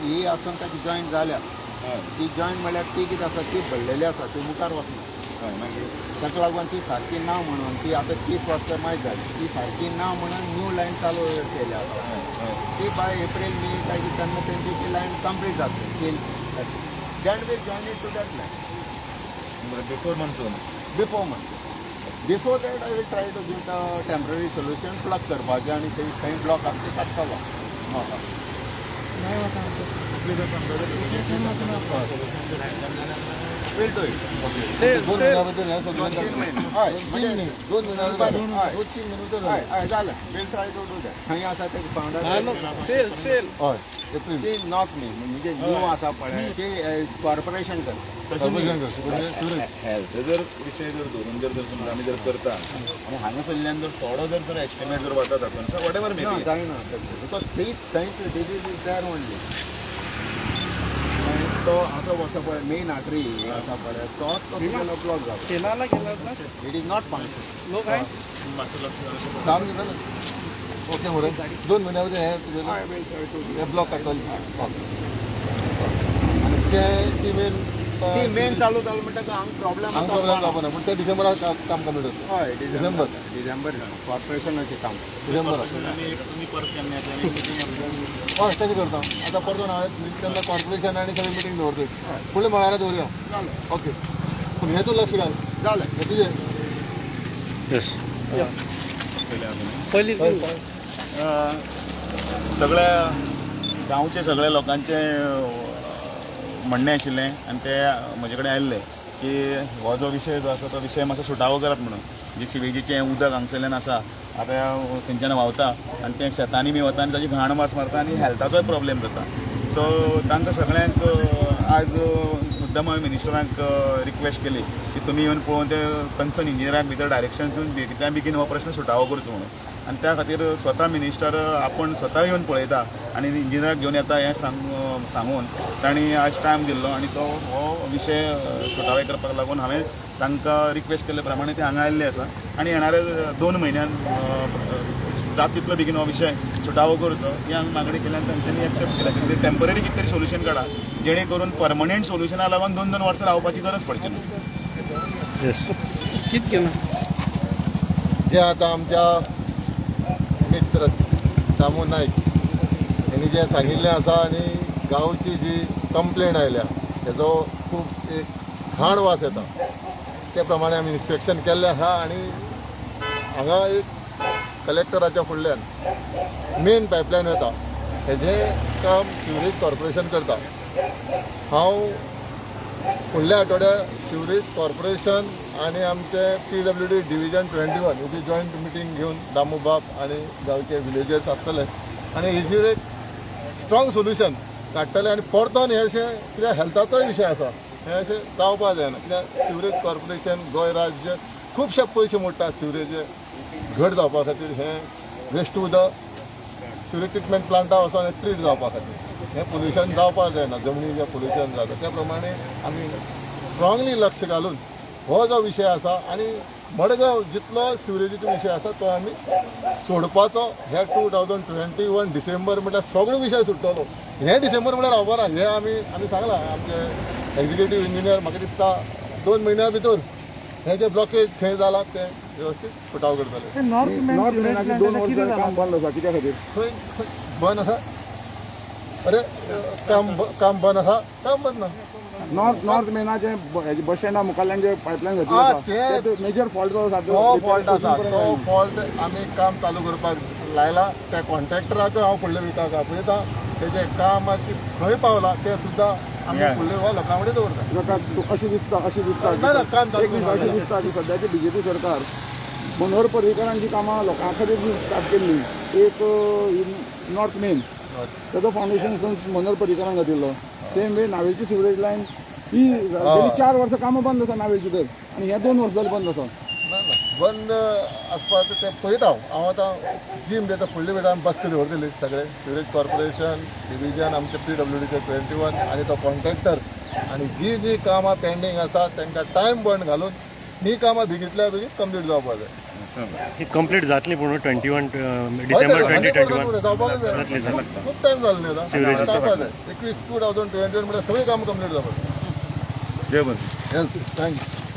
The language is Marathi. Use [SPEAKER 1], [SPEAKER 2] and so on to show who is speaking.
[SPEAKER 1] ही आसून ताची जॉईंट जाल्या ती जॉईंट म्हळ्यार ती कितें आसा ती भरलेली आसा ती मुखार वचना मागीर ताका लागून ती सारकी ना म्हणून ती आतां 30 वर्सां मायज जाली ती सारकी ना म्हणून न्यू लायन चालू केल्या ती बाय एप्रील मे काय तेन्ना तेंची ती लायन कंप्लीट जातली that will join it to that line
[SPEAKER 2] before monsoon.
[SPEAKER 1] Before that I will try to give the temporary solution plug करपाचें आनी ते खंय ब्लॉक आसा ते काडटलो म्हाका we'll do it.
[SPEAKER 3] दोन महिन्याबद्दल ह्या सगळ्यांना दोन महिन्याबद्दल
[SPEAKER 1] झालं we'll try to do that. खंय आसा ते फावंडर ती नॉट मी म्हणजे न्यू आसा पळय ती कॉर्पोरेशन करता
[SPEAKER 2] हेल्थ जर विषय जर धरून जर समजा आमी जर करता आनी हांगासरल्यान जर थोडो जर एस्टिमेट जर वता तातूंत वॉटेवर मे बी
[SPEAKER 1] जायना बिकॉज थंयच डिजीज इज देर ओनली तो असो वचो पळय मेन आर्टरी आसा पळय तोच तो तुगेलो ब्लॉक जालो इट इज नॉट फंक्शन
[SPEAKER 3] लोक आहे
[SPEAKER 1] काम केलं ना
[SPEAKER 3] ओके मरे 2 महिन्यामध्ये हे तुगेलं हे ब्लॉक काडटले आनी ती
[SPEAKER 1] मेन चालू जालो म्हणटा हांगा प्रॉब्लेम
[SPEAKER 3] जावपा ना पूण ते डिसेंबराक काम कंप्लीट जाता
[SPEAKER 1] हय डिसेंबर कॉर्पोरेशनाचें काम
[SPEAKER 3] डिसेंबर
[SPEAKER 2] तुमी परत केन्ना येतले
[SPEAKER 3] हय तशें करता आतां परतून हांवें तेन्ना कॉर्पोरेशन आनी सगळी मिटींग दवरता फुडल्या मंगळारा दवरया
[SPEAKER 1] जालें
[SPEAKER 3] ओके पूण हेतून लक्ष घाल
[SPEAKER 1] जालें
[SPEAKER 3] हे तुजें
[SPEAKER 2] सगळ्या गांवचे सगळ्या लोकांचे म्हणणें आशिल्लें आनी ते म्हजे कडेन आयिल्ले की हो जो विशय जो आसा तो विशय मातसो सुटावो करात म्हणून जी सिवेजीचें उदक हांगसरल्यान आसा आतां थंयच्यान व्हांवता आनी तें शेतांनी बी वता आनी ताची घाण वास मारता आनी हेल्थाचोय प्रॉब्लेम जाता सो तांकां सगळ्यांक आज मुद्दम हांवें मिनिस्टरांक रिक्वेस्ट केली की तुमी येवन पळोवन ते कन्सर्न इंजिनियराक भितर डायरेक्शन दिवन बेगितल्या बेगीन हो प्रश्न सुटावो करचो म्हणून आनी त्या खातीर स्वता मिनिस्टर आपण स्वता येवन पळयता आनी इंजिनियराक घेवन येता हें सांगून तांणी आयज टायम दिल्लो आनी तो हो विशय सुटावे करपाक लागून हांवें तांकां रिक्वेस्ट केल्ले प्रमाणे ते हांगा आयिल्ले आसा आनी येणाऱ्या 2 म्हयन्यान जाता तितलो बेगीन हो विशय सुटावो करचो ही हांवें मागणी केल्यान तांच्यांनी एक्सेप्ट केला कितें टेम्पररी कितें तरी सोल्युशन काडा जेणे करून परमनंट सोल्युशनाक लागून 2-2 वर्सां रावपाची गरज पडची ना
[SPEAKER 3] कित केलं जे आतां आमच्या मित्र दामू नायक यांनी जे सांगिल्लें आसा आनी गांवची जी कंप्लेंट आयल्या तेजो खूब एक घाण वास येता ते प्रमाणे आमी इन्स्पेक्शन केल्लें आसा आनी हांगा एक कलेक्टराच्या फुडल्यान मेन पायपलायन वता हेजें काम सिवरेज कॉर्पोरेशन करता हांव फुडल्या आठवड्याक सिवरेज कॉर्पोरेशन आनी आमचे PWD डिविजन 21 हेची जॉयंट मिटींग घेवन दामू बाब आनी गांवचे विलेजर्स आसतले आनी हेजेर एक स्ट्रॉंग सोल्युशन काडटले आनी परतून हे अशें कित्याक हेल्थाचोय विशय आसा हें अशें जावपा जायना कित्याक सिवरेज कॉर्पोरेशन गोंय राज्य खुबशे पयशे मोडटा सिवरेज घट जावपा खातीर हें वेस्ट उदक सिवरेज ट्रिटमेंट प्लांटा वचोन ट्रीट जावपा खातीर हें पोल्युशन जावपा जायना जमनी जें पोल्युशन जाता त्या प्रमाणे आमी स्ट्रॉंगली लक्ष घालून हो जो विशय आसा आनी मडगांव जितलो सिवरेजीचो विशय आसा तो आमी सोडपाचो ह्या 2021 डिसेंबर म्हटल्यार सगळो विशय सुट्टलो हे डिसेंबर म्हळ्यार रावपा ना हे आमी सांगलां आमचे एक्झिक्युटीव इंजिनियर म्हाका दिसता 2 म्हयन्या भितर हे जे ब्लॉकेज खंय जाला ते वेवस्थीत सुटाव करतले
[SPEAKER 1] बंद आसा कित्या खातीर
[SPEAKER 3] खंय बंद आसा अरे काम बंद आसा काम बंद ना
[SPEAKER 1] नॉर्थ मेनाचे बस स्टँडा मुखारल्यान जे पायपलायन
[SPEAKER 3] ते
[SPEAKER 1] मेजर फॉल्ट आसा
[SPEAKER 3] तो फॉल्ट आसा तो फॉल्ट आमी काम चालू करपाक लायला त्या कॉन्ट्रॅक्टराक हांव फुडल्या विकाक आपयता तेजे कामाची खंय पावला ते सुद्दां आमी फुडले हो लोकां कडेन दवरता
[SPEAKER 1] अशें दिसता
[SPEAKER 3] ना ना काम चालू
[SPEAKER 1] अशें दिसता की सद्याचे BJP सरकार मनोहर पर्रीकरांची कामां लोकां खातीर जी स्टार्ट केल्ली एक नॉर्थ मेन तेजो फावंडेशन मनोहर पर्रीकरान घातिल्लो सेम वे नावेलची सिवरेज लायन ही गेली 4 वर्सां कामां बंद आसा नावेलची तर आनी हे 2 वर्सां जालीं बंद आसा
[SPEAKER 3] ना ना बंद आसपाक ते पळयता हांव आतां जीम देता फुडल्या वेळार आमी बसके दवरतली सगळे सिवरेज कॉर्पोरेशन डिविजन आमचे PWDचे 21 आनी तो कॉन्ट्रॅक्टर आनी जी कामां पेंडींग आसा तांकां टायम बंद घालून ही कामां बेगींतल्या बेगीन कंप्लीट जावपाक जाय
[SPEAKER 4] ही कंप्लीट जातली पूण 21 डिसेंबर 2021
[SPEAKER 3] जावपाकच जाय
[SPEAKER 4] जातली जातली
[SPEAKER 3] खूप टायम जालो न्ही आतां
[SPEAKER 4] Sewerage
[SPEAKER 3] जावपा जाय 21 2021 म्हळ्यार सगळीं कामां कंप्लीट जावपाक
[SPEAKER 2] जय बंद
[SPEAKER 3] येस थँक्स